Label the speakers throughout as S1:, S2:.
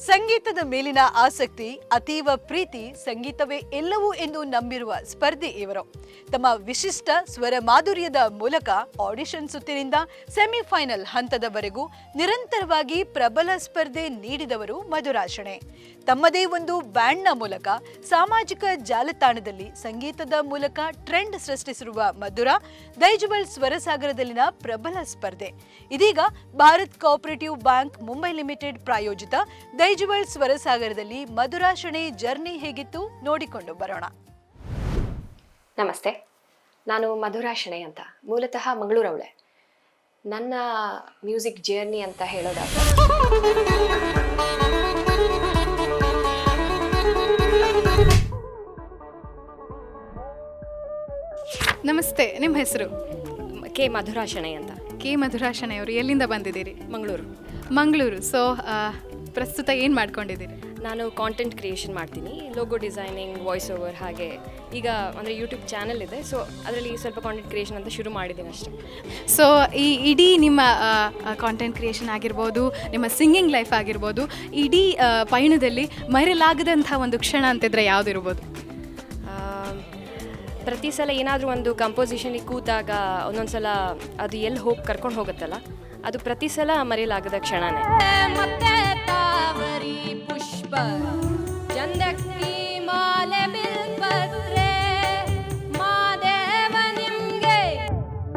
S1: ಸಂಗೀತದ ಮೇಲಿನ ಆಸಕ್ತಿ, ಅತೀವ ಪ್ರೀತಿ, ಸಂಗೀತವೇ ಎಲ್ಲವೂ ಎಂದು ನಂಬಿರುವ ಸ್ಪರ್ಧಿ ಇವರು. ತಮ್ಮ ವಿಶಿಷ್ಟ ಸ್ವರ ಮಾಧುರ್ಯದ ಮೂಲಕ ಆಡಿಷನ್ ಸುತ್ತಿನಿಂದ ಸೆಮಿಫೈನಲ್ ಹಂತದವರೆಗೂ ನಿರಂತರವಾಗಿ ಪ್ರಬಲ ಸ್ಪರ್ಧೆ ನೀಡಿದವರು ಮಧುರಾ ಶೆಣೈ. ತಮ್ಮದೇ ಒಂದು ಬ್ಯಾಂಡ್ನ ಮೂಲಕ ಸಾಮಾಜಿಕ ಜಾಲತಾಣದಲ್ಲಿ ಸಂಗೀತದ ಮೂಲಕ ಟ್ರೆಂಡ್ ಸೃಷ್ಟಿಸಿರುವ ಮಧುರಾ ದೈಜುಬಲ್ ಸ್ವರಸಾಗರದಲ್ಲಿನ ಪ್ರಬಲ ಸ್ಪರ್ಧೆ. ಇದೀಗ Bharat cooperative bank Mumbai limited ಪ್ರಾಯೋಜಿತ ದೈಜುಬಲ್ ಸ್ವರಸಾಗರದಲ್ಲಿ ಮಧುರಾ ಶೆಣೈ ಜರ್ನಿ ಹೇಗಿತ್ತು ನೋಡಿಕೊಂಡು ಬರೋಣ.
S2: ನಮಸ್ತೆ, ನಾನು ಮಧುರಾ ಶೆಣೈ ಅಂತ, ಮೂಲತಃ ಮಂಗಳೂರವಳೆ. ನನ್ನ ಮ್ಯೂಸಿಕ್ ಜರ್ನಿ ಅಂತ ಹೇಳೋದಾದ್ರೆ
S3: ನಮಸ್ತೆ, ನಿಮ್ಮ ಹೆಸರು?
S2: ಕೆ ಮಧುರಾ ಶೆಣೈ ಅಂತ.
S3: ಕೆ ಮಧುರಾ ಶೆಣೈ ಅವರು ಎಲ್ಲಿಂದ ಬಂದಿದ್ದೀರಿ?
S2: ಮಂಗಳೂರು.
S3: ಸೊ ಪ್ರಸ್ತುತ ಏನು ಮಾಡ್ಕೊಂಡಿದ್ದೀರಿ?
S2: ನಾನು ಕಾಂಟೆಂಟ್ ಕ್ರಿಯೇಷನ್ ಮಾಡ್ತೀನಿ, ಲೋಗೋ ಡಿಸೈನಿಂಗ್, ವಾಯ್ಸ್ ಓವರ್, ಹಾಗೆ ಈಗ ಅಂದರೆ ಯೂಟ್ಯೂಬ್ ಚಾನಲ್ ಇದೆ. ಸೊ ಅದರಲ್ಲಿ ಸ್ವಲ್ಪ ಕಾಂಟೆಂಟ್ ಕ್ರಿಯೇಷನ್ ಅಂತ ಶುರು ಮಾಡಿದ್ದೀನಿ ಅಷ್ಟೇ.
S3: ಸೊ ಈ ಇಡೀ ನಿಮ್ಮ ಕಾಂಟೆಂಟ್ ಕ್ರಿಯೇಷನ್ ಆಗಿರ್ಬೋದು, ನಿಮ್ಮ ಸಿಂಗಿಂಗ್ ಲೈಫ್ ಆಗಿರ್ಬೋದು, ಇಡೀ ಪಯಣದಲ್ಲಿ ಮರೆಯಲಾಗದಂಥ ಒಂದು ಕ್ಷಣ ಅಂತಿದ್ರೆ ಯಾವುದಿರ್ಬೋದು?
S2: ಪ್ರತಿ ಸಲ ಏನಾದರೂ ಒಂದು ಕಂಪೋಸಿಷನಿಗೆ ಕೂತಾಗ ಒಂದೊಂದು ಸಲ ಅದು ಎಲ್ಲಿ ಹೋಗಿ ಕರ್ಕೊಂಡು ಹೋಗುತ್ತಲ್ಲ, ಅದು ಪ್ರತಿ ಸಲ ಮರೆಯಲಾಗದ ಕ್ಷಣನೇ. ಪುಷ್ಪ ಚಂದಕ್ಕಿ ಮಾಲೆ ಬಿಲ್ಪತ್ರೆ ಮಾದೇವ ನಿಮ್ಗೆ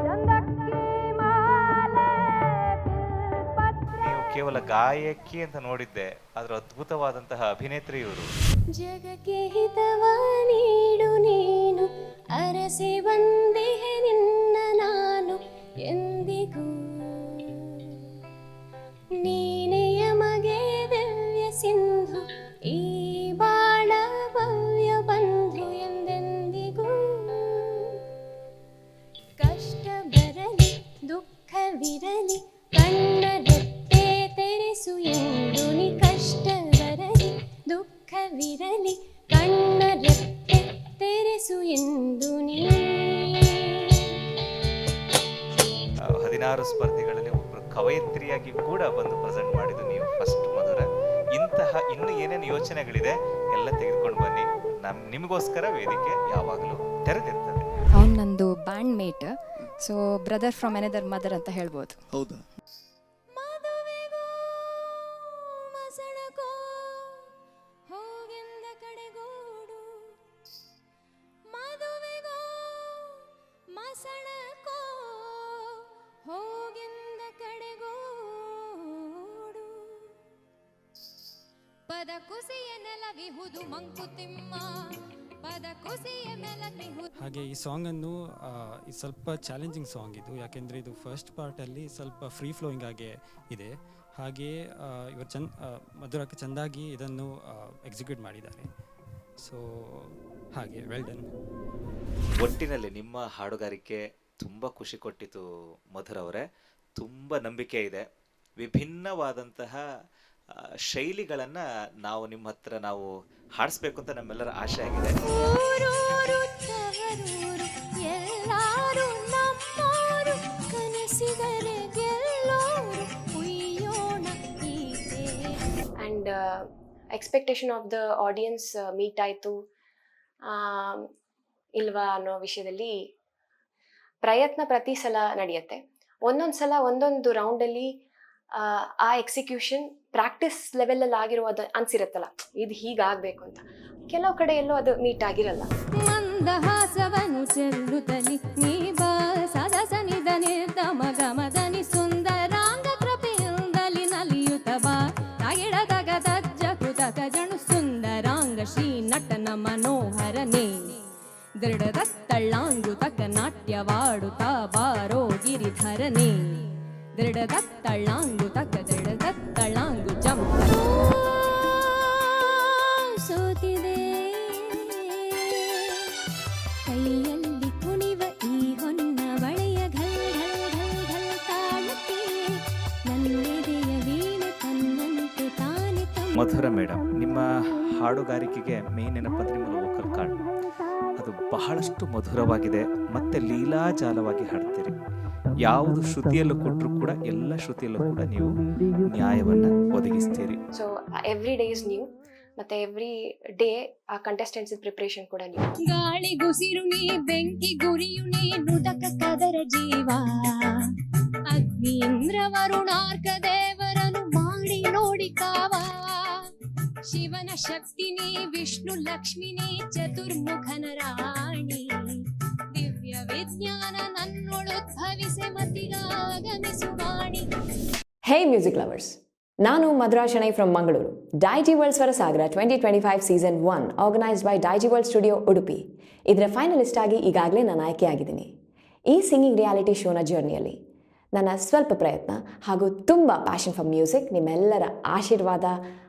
S2: ಚಂದಕ್ಕಿ ಮಾಲೆ ಬಿಲ್ಪತ್ರೆ.
S4: ನೀವು ಕೇವಲ ಗಾಯಕಿ ಅಂತ ನೋಡಿದ್ದೆ, ಅದರ ಅದ್ಭುತವಾದಂತಹ ಅಭಿನೇತ್ರಿ ಇವರು.
S5: ಜಗಕ್ಕೆ ಹಿತವ ನೀಡು ನೀನು, ಅರಸಿ ಬಂದಿಹೆ ನಿನ್ನ ನಾನು ಎಂದಿಗೂ. ನೀನೆಯ ಮಗೆ ದಿವ್ಯ ಸಿಂಧು, ಈ ಬಾಳ ಭವ್ಯ ಬಂಧು ಎಂದೆಂದಿಗೂ. ಕಷ್ಟ ಬರಲಿ ದುಃಖವಿರಲಿ ಕಣ್ಣರೆತ್ತೆ ತೆರೆಸು ಎಂದು ನೀ. ಕಷ್ಟ ಬರಲಿ ದುಃಖವಿರಲಿ ಕಣ್ಣರೆತ್ತೆ ತೆರೆಸು ಎಂದು ನೀ.
S4: 16 ಸ್ಪರ್ಧೆಗಳಲ್ಲಿ ಒಬ್ಬರು ಕವಯಿತ್ರಿಯಾಗಿ ಕೂಡ ಬಂದು ಪ್ರೆಸೆಂಟ್ ಮಾಡಿದ್ದು ನೀವು ಫಸ್ಟ್ ಮಧುರಾ. ಇಂತಹ ಇನ್ನು ಏನೇನು ಯೋಚನೆಗಳಿದೆ ಎಲ್ಲ ತೆಗೆದುಕೊಂಡು ಬನ್ನಿ. ನಿಮಗೋಸ್ಕರ ವೇದಿಕೆ ಯಾವಾಗಲೂ ತೆರೆದಿರ್ತದೆ.
S6: ಅವ್ನು ನಂದು band mate, so brother from another mother ಅಂತ ಹೇಳ್ಬೋದು.
S7: ಹೌದಾ?
S5: ಮದುವೆಗೋ ಮಸಣಕೋ ಹೋಗೆಂದ ಕಡೆಗೋಡು, ಮದುವೆಗೋ ಮಸಣಕೋ ಹೋಗೆಂದ ಕಡೆಗೋಡು. ಪದ ಕುಸಿಯ ನೆಲವಿಹುದು ಮಂಕುತಿಮ್ಮ, ಪದ ಕುಸಿಯ ನೆಲವಿಹುದು.
S8: ಹಾಗೆ ಈ ಸಾಂಗನ್ನು ಸ್ವಲ್ಪ ಚಾಲೆಂಜಿಂಗ್ ಸಾಂಗ್ ಇದು, ಯಾಕೆಂದರೆ ಇದು ಫಸ್ಟ್ ಪಾರ್ಟಲ್ಲಿ ಸ್ವಲ್ಪ ಫ್ರೀ ಫ್ಲೋಯಿಂಗ್ ಆಗಿ ಇದೆ. ಹಾಗೆ ಇವರು ಮಧುರಕ್ಕೆ ಚೆಂದಾಗಿ ಇದನ್ನು ಎಕ್ಸಿಕ್ಯೂಟ್ ಮಾಡಿದ್ದಾರೆ. ಸೊ ಹಾಗೆ ವೆಲ್ ಡನ್.
S4: ಒಟ್ಟಿನಲ್ಲಿ ನಿಮ್ಮ ಹಾಡುಗಾರಿಕೆ ತುಂಬ ಖುಷಿ ಕೊಟ್ಟಿತು ಮಧುರ ಅವರೇ. ತುಂಬ ನಂಬಿಕೆ ಇದೆ. ವಿಭಿನ್ನವಾದಂತಹ ಶೈಲಿಗಳನ್ನು ನಾವು ನಿಮ್ಮ ಹತ್ರ ನಾವು ಹಾಡಿಸ್ಬೇಕು ಅಂತ ನಮ್ಮೆಲ್ಲರ ಆಸೆ ಆಗಿದೆ.
S2: And expectation of the audience meet ಆಯಿತು ಇಲ್ವಾ ಅನ್ನೋ ವಿಷಯದಲ್ಲಿ ಪ್ರಯತ್ನ ಪ್ರತಿ ಸಲ ನಡೆಯುತ್ತೆ. ಒಂದೊಂದು ಸಲ ಒಂದೊಂದು ರೌಂಡಲ್ಲಿ ಆ ಎಕ್ಸಿಕ್ಯೂಷನ್ ಪ್ರಾಕ್ಟೀಸ್ ಲೆವೆಲಲ್ಲಿ ಆಗಿರೋದು ಅನ್ಸಿರುತ್ತಲ್ಲ, ಇದು ಹೀಗಾಗಬೇಕು ಅಂತ. ಕೆಲವು ಕಡೆ ಎಲ್ಲೋ ಅದು ಮೀಟ್ ಆಗಿರಲ್ಲ.
S5: ಮಂದಹಾಸವನು ಚೆಲ್ಲುತ್ತಲಿ ನೀ ಸದಸನಿದ ನಿರ್ಗಮಗಮದನಿ ಸುಂದರಾಂಗ ಕೃಪೆಯಿಂದಲಿ ನಲಿಯುತ್ತ ಬಾ ತಗಿಡ ತಗ ತಜ್ಜ ಕೃತಕ ಜಣು ಸುಂದರಾಂಗ ಶ್ರೀ ನಟನ ಮನೋಹರನೇ. ದೃಢದತ್ತಳ್ಳಾಂಗುತಕ ನಾಟ್ಯವಾಡುತ್ತ ಬಾರೋ ಗಿರಿಧರನೇ. ದೃಢದತ್ತಳ್ಳಾಂಗುತಕ ದೃಢದತ್ತಳ್ಳಾಂಗು ಜಂಪ ಸೋತಿದೆ ಕೈಯಲ್ಲಿ ಕುಣಿವ ಈ ಹೊನ್ನ ಬಳೆಯ ಘಲ್ ಘಲ್ ಘಲ್ ಘಲ್ ತಾಳಕ್ಕೆ ನನ್ನೆದೆಯ ವೀಣೆ ತನ್ನಂತೆ ತಾನೆ.
S4: ಮಧುರ ಮೇಡಮ್, ನಿಮ್ಮ ಹಾಡುಗಾರಿಕೆಗೆ ಮೇನ್ ಏನಪ್ಪಂದ್ರೆ ನಿಮ್ಮ ವೋಕಲ್ ಕಾರ್ಡ್ ಅದು ಬಹಳಷ್ಟು ಮಧುರವಾಗಿದೆ, ಮತ್ತೆ ಲೀಲಾಜಾಲವಾಗಿ ಹಾಡ್ತೀರಿ. ಯಾವುದು ಶ್ರುತಿಯಲ್ಲೂ ಕೊಟ್ಟರು ಕೂಡ ಎಲ್ಲ ಶ್ರುತಿಯಲ್ಲೂ ಕೂಡ ನೀವು ನ್ಯಾಯವನ್ನು ಒದಗಿಸ್ತೀರಿ.
S2: So every day is new, ಮತ್ತೆ ಎವ್ರಿ ಡೇ ಆ ಕಂಟೆಸ್ಟೆಂಟ್ಸ್ ಪ್ರಿಪ್ರೇಷನ್ ಕೂಡ ನ್ಯೂ.
S5: ಗಾಳಿ ಗುಸಿರು ನೀ ಬೆಂಕಿ ಗುರಿಯು ನೀ ನುದಕ ಕದರ ಜೀವ ಅಗ್ನಿ ಇಂದ್ರ ವರುಣಾರ್ಕ ದೇವರನು ಮಾಡಿ ನೋಡಿ ಕಾವ ಶಿವನ ಶಕ್ತಿ ನೀ ವಿಷ್ಣು ಲಕ್ಷ್ಮಿ ನೀ ಚತುರ್ಮುಖನ ರಾಣಿ ದಿವ್ಯ ವಿಜ್ಞಾನ ನನ್ನೊಳುದ್ಭವಿಸೆ ಮತಿಗಾಗಮಿಸುವಾಣಿ.
S7: ಹೇ ಮ್ಯೂಸಿಕ್ ಲವರ್ಸ್, ನಾನು ಮಧುರಾ ಶೆಣೈ ಫ್ರಮ್ ಮಂಗಳೂರು. ಡೈಜಿ ವರ್ಲ್ಡ್ ಸ್ವರ ಸಾಗರ 2025 season 1 organised by Daiji world studio Udupi ಇದರ ಫೈನಲಿಸ್ಟ್ ಆಗಿ ಈಗಾಗಲೇ ನಾನು ಆಯ್ಕೆಯಾಗಿದ್ದೀನಿ. ಈ ಸಿಂಗಿಂಗ್ ರಿಯಾಲಿಟಿ ಶೋನ ಜರ್ನಿಯಲ್ಲಿ ನನ್ನ ಸ್ವಲ್ಪ ಪ್ರಯತ್ನ ಹಾಗೂ ತುಂಬ ಪ್ಯಾಷನ್ ಫಾರ್ ಮ್ಯೂಸಿಕ್, ನಿಮ್ಮೆಲ್ಲರ ಆಶೀರ್ವಾದ,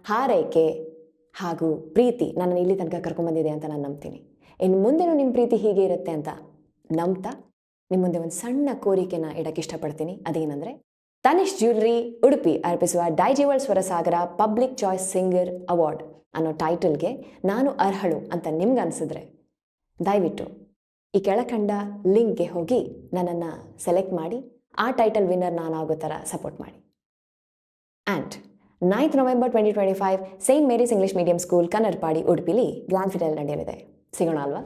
S7: ಹಾರೈಕೆ ಹಾಗೂ ಪ್ರೀತಿ ನನ್ನನ್ನು ಇಲ್ಲಿ ತನಕ ಕರ್ಕೊಂಡ್ಬಂದಿದೆ ಅಂತ ನಾನು ನಂಬ್ತೀನಿ. ಇನ್ನು ಮುಂದೆನೂ ನಿಮ್ಮ ಪ್ರೀತಿ ಹೀಗೆ ಇರುತ್ತೆ ಅಂತ ನಂಬ್ತಾ ನಿಮ್ಮ ಮುಂದೆ ಒಂದು ಸಣ್ಣ ಕೋರಿಕೆನ ಇಡಕ್ಕೆ ಇಷ್ಟಪಡ್ತೀನಿ. ಅದೇನೆಂದರೆ, ತನಿಷ್ ಜ್ಯುವೆಲರಿ ಉಡುಪಿ ಅರ್ಪಿಸುವ ಡೈಜಿ ವರ್ಲ್ಡ್ ಸ್ವರ ಸಾಗರ ಪಬ್ಲಿಕ್ ಚಾಯ್ಸ್ ಸಿಂಗರ್ ಅವಾರ್ಡ್ ಅನ್ನೋ ಟೈಟಲ್ಗೆ ನಾನು ಅರ್ಹಳು ಅಂತ ನಿಮ್ಗೆ ಅನಿಸಿದ್ರೆ ದಯವಿಟ್ಟು ಈ ಕೆಳಕಂಡ ಲಿಂಕ್ಗೆ ಹೋಗಿ ನನ್ನನ್ನು ಸೆಲೆಕ್ಟ್ ಮಾಡಿ ಆ ಟೈಟಲ್ ವಿನ್ನರ್ ನಾನಾಗೋ ಥರ ಸಪೋರ್ಟ್ ಮಾಡಿ. And 9th November 2025 Saint Mary's English medium school Kannadapadi ಉಡುಪಿಲಿ ಗ್ರ್ಯಾಂಡ್ ಫಿನಾಲೆ ನಡೆಯಲಿದೆ. ಸಿಗೋಣ ಅಲ್ವಾ?